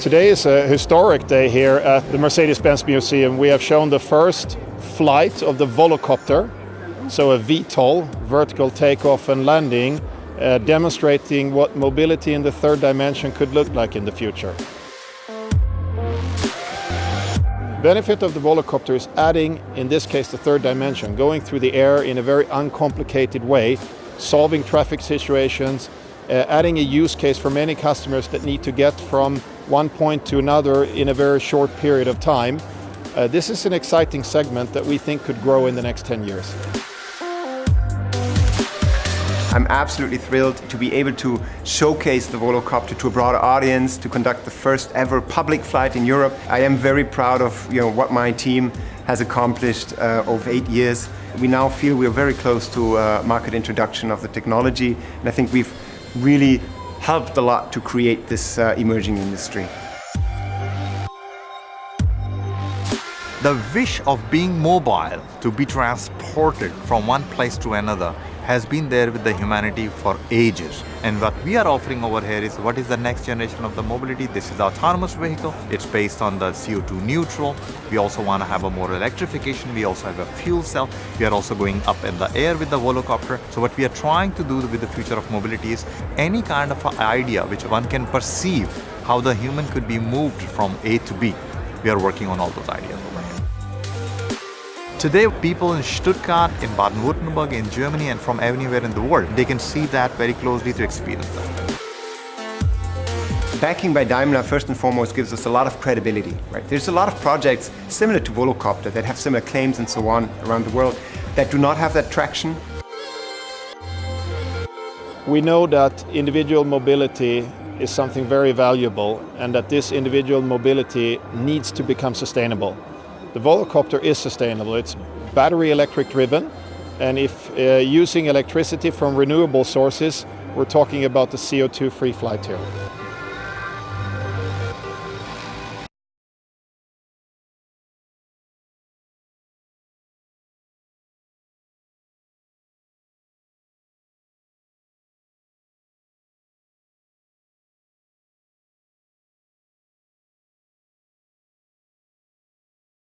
Today is a historic day here at the Mercedes-Benz Museum. We have shown the first flight of the Volocopter, so a VTOL, vertical takeoff and landing, demonstrating what mobility in the third dimension could look like in the future. Benefit of the Volocopter is adding, in this case, the third dimension, going through the air in a very uncomplicated way, solving traffic situations, adding a use case for many customers that need to get from one point to another in a very short period of time. This is an exciting segment that we think could grow in the next 10 years. I'm absolutely thrilled to be able to showcase the Volocopter to a broader audience, to conduct the first ever public flight in Europe. I am very proud of what my team has accomplished over 8 years. We now feel we are very close to market introduction of the technology, and I think we've really helped a lot to create this emerging industry. The wish of being mobile, to be transported from one place to another, has been there with the humanity for ages. And what we are offering over here is what is the next generation of the mobility. This is the autonomous vehicle. It's based on the CO2 neutral. We also want to have a more electrification. We also have a fuel cell. We are also going up in the air with the Volocopter. So what we are trying to do with the future of mobility is any kind of an idea which one can perceive how the human could be moved from A to B. We are working on all those ideas over here. Today, people in Stuttgart, in Baden-Württemberg, in Germany, and from anywhere in the world, they can see that very closely to experience that. Backing by Daimler, first and foremost, gives us a lot of credibility. Right? There's a lot of projects similar to Volocopter that have similar claims and so on around the world that do not have that traction. We know that individual mobility is something very valuable and that this individual mobility needs to become sustainable. The Volocopter is sustainable. It's battery electric driven, and if using electricity from renewable sources, we're talking about the CO2 free flight here.